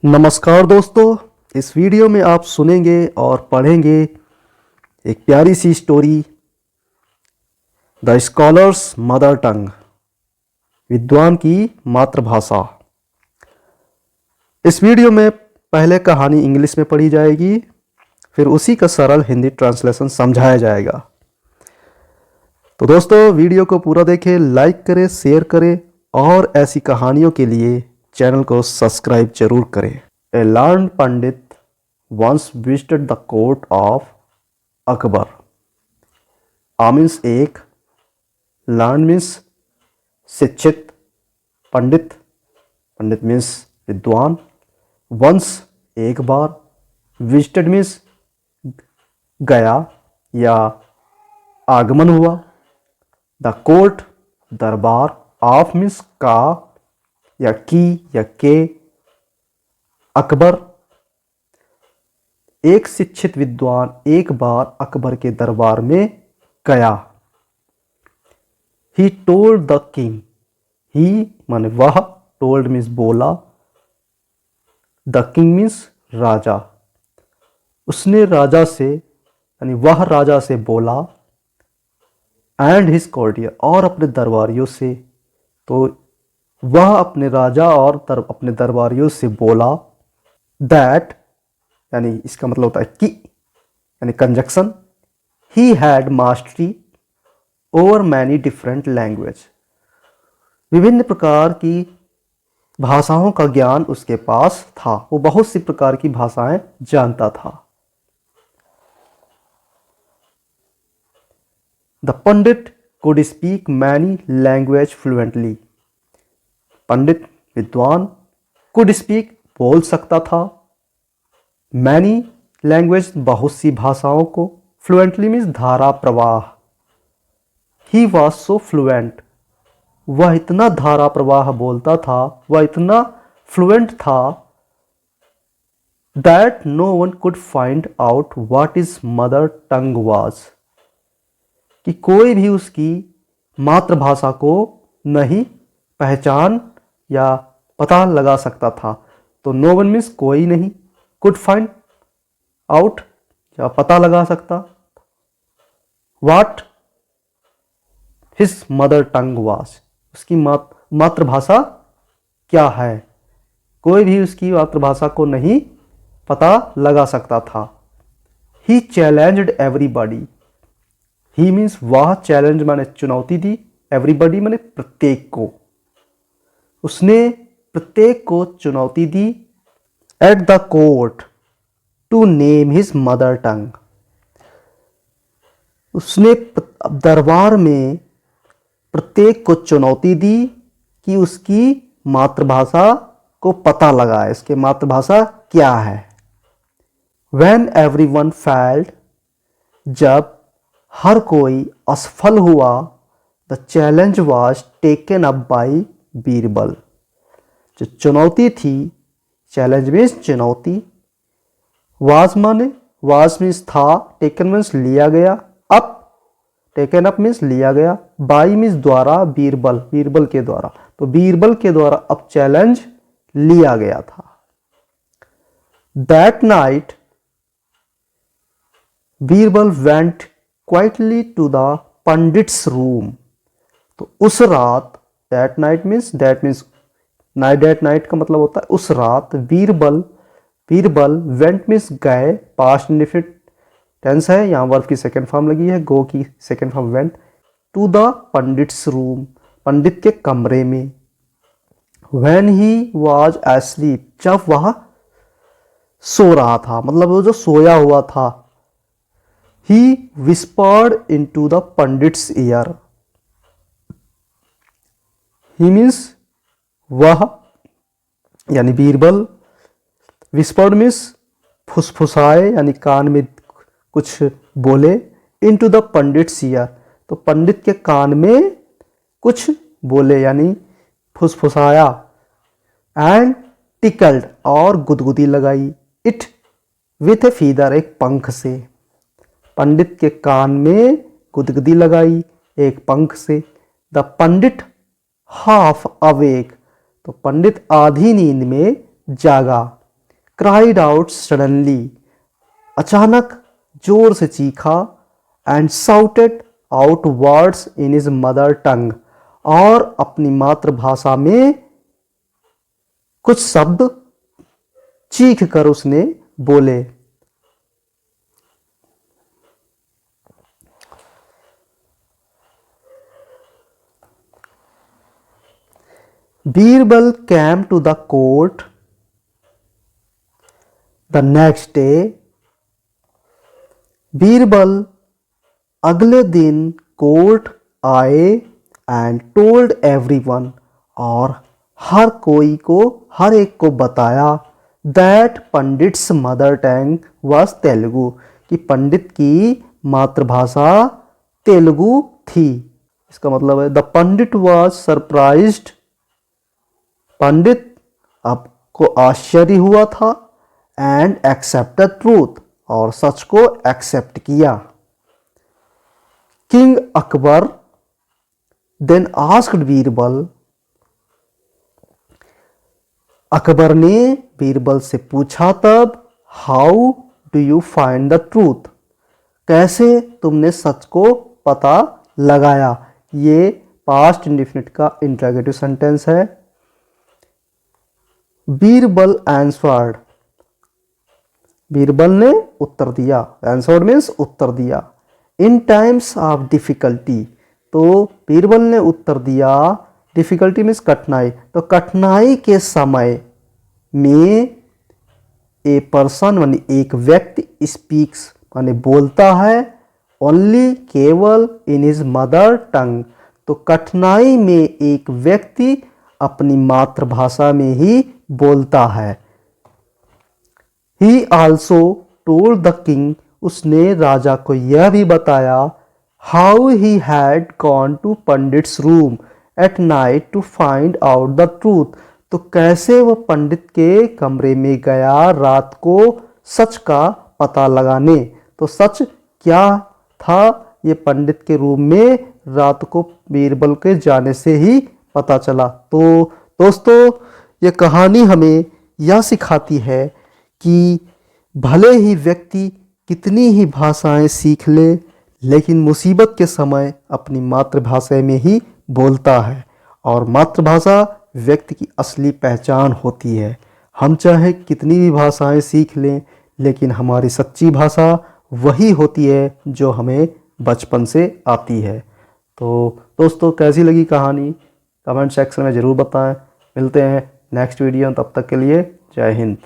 नमस्कार दोस्तों, इस वीडियो में आप सुनेंगे और पढ़ेंगे एक प्यारी सी story, the scholar's mother tongue, विद्वान की मातृभाषा। इस वीडियो में पहले कहानी इंग्लिश में पढ़ी जाएगी, फिर उसी का सरल हिंदी ट्रांसलेशन समझाया जाएगा। तो दोस्तों, वीडियो को पूरा देखें, लाइक करें, शेयर करें और ऐसी कहानियों के लिए चैनल को सब्सक्राइब जरूर करें। A learned Pandit once visited the court of Akbar. Means एक, learned मीन्स शिक्षित, पंडित, पंडित मीन्स विद्वान, once एक बार, visited मीन्स गया या आगमन हुआ, द कोर्ट दरबार, ऑफ मीन्स का या की या के, अकबर एक शिक्षित विद्वान एक बार अकबर के दरबार में गया। ही टोल्ड द किंग, ही माने वह, टोल्ड मीन्स बोला, द किंग मीन्स राजा। उसने राजा से यानी वह राजा से बोला, एंड हिज कोर्टियर और अपने दरबारियों से। तो वह अपने राजा और अपने दरबारियों से बोला, दैट यानी इसका मतलब होता है कि, यानी conjunction, he had mastery over many different language, विभिन्न प्रकार की भाषाओं का ज्ञान उसके पास था, वो बहुत सी प्रकार की भाषाएं जानता था। The pandit could speak many language fluently, पंडित विद्वान, कुड स्पीक बोल सकता था, मैनी लैंग्वेज बहुत सी भाषाओं को, फ्लुएंटली मीन्स धारा प्रवाह। ही वॉज सो फ्लुएंट, वह इतना धारा प्रवाह बोलता था, वह इतना फ्लुएंट था, that no one could find out what is mother tongue was, कि कोई भी उसकी मातृभाषा को नहीं पहचान या पता लगा सकता था। तो नो वन मीन्स कोई नहीं, कुड फाइंड आउट या पता लगा सकता, what his mother tongue was, उसकी मातृभाषा क्या है, कोई भी उसकी मातृभाषा को नहीं पता लगा सकता था। ही चैलेंज्ड एवरीबॉडी, ही मीन्स वह, चैलेंज माने चुनौती दी, एवरीबॉडी माने प्रत्येक को, उसने प्रत्येक को चुनौती दी, at the court to name his mother tongue, उसने दरबार में प्रत्येक को चुनौती दी कि उसकी मातृभाषा को पता लगाए, इसकी मातृभाषा क्या है। When everyone failed, जब हर कोई असफल हुआ, the challenge was taken up by Birbal, जो चुनौती थी, चैलेंज मीन्स चुनौती, वाज माने वाज मीन्स था, टेकन मीन्स लिया गया, अप टेकन अप मीन्स लिया गया, बाई मीन्स द्वारा, बीरबल बीरबल के द्वारा, तो बीरबल के द्वारा अब चैलेंज लिया गया था। That night Birbal went quietly to the pandits room, तो उस रात, that night means night, that night का मतलब होता है उस रात, बीरबल वेंट मीन्स गए, पास्ट इंडेफिनिट टेंस है, यहाँ वर्ब की सेकंड फॉर्म लगी है, गो की second form went, to the pandits room, पंडित के कमरे में। व्हेन ही वाज एस्लीप, जब वह सो रहा था, मतलब वो जो सोया हुआ था, he whispered into the pandit's ear, he means वह यानी बीरबल, विस्पर्ड मीन्स फुसफुसाए यानी कान में कुछ बोले, इनटू द पंडित्स ईयर, तो पंडित के कान में कुछ बोले यानी फुसफुसाया, एंड टिकल्ड और गुदगुदी लगाई, इट विथ ए फीदर, एक पंख से, पंडित के कान में गुदगुदी लगाई एक पंख से। द पंडित हाफ अवेक, तो पंडित आधी नींद में जागा, क्राइड आउट सडनली, अचानक जोर से चीखा, and shouted out words in his mother टंग, और अपनी मातृभाषा में कुछ शब्द चीख कर उसने बोले। Birbal came to the court the next day। Birbal अगले दिन कोर्ट आए एंड टोल्ड एवरीवन, और हर एक को बताया that pandits mother tongue was Telugu, कि पंडित की मातृभाषा तेलुगु थी। इसका मतलब है द पंडित वाज सरप्राइज्ड, पंडित आपको आश्चर्य हुआ था, एंड एक्सेप्ट द ट्रूथ, और सच को एक्सेप्ट किया। King Akbar then asked Birbal, Akbar ने बीरबल से पूछा तब, how do you find the truth, कैसे तुमने सच को पता लगाया। ये पास्ट इंडेफिनिट का इंट्रोगेटिव सेंटेंस है। बीरबल आंसर्ड, बीरबल ने उत्तर दिया, आंसर्ड मीन्स उत्तर दिया। इन टाइम्स ऑफ डिफिकल्टी, तो बीरबल ने उत्तर दिया, डिफिकल्टी मीन्स कठिनाई, तो कठिनाई के समय में ए पर्सन मानी एक व्यक्ति स्पीक्स माने बोलता है, ओनली केवल इन हिज मदर टंग, तो कठिनाई में एक व्यक्ति अपनी मातृभाषा में ही बोलता है। He also told the king, उसने राजा को यह भी बताया, how he had gone to pandits room at night to find out the truth, तो कैसे वह पंडित के कमरे में गया रात को सच का पता लगाने। तो सच क्या था, ये पंडित के रूम में रात को बीरबल के जाने से ही पता चला। तो दोस्तों, ये कहानी हमें यह सिखाती है कि भले ही व्यक्ति कितनी ही भाषाएं सीख ले, लेकिन मुसीबत के समय अपनी मातृभाषा में ही बोलता है, और मातृभाषा व्यक्ति की असली पहचान होती है। हम चाहे कितनी भी भाषाएं सीख लें, लेकिन हमारी सच्ची भाषा वही होती है जो हमें बचपन से आती है। तो दोस्तों, कैसी लगी कहानी कमेंट सेक्शन में ज़रूर बताएं। मिलते हैं नेक्स्ट वीडियो, तब तक के लिए जय हिंद।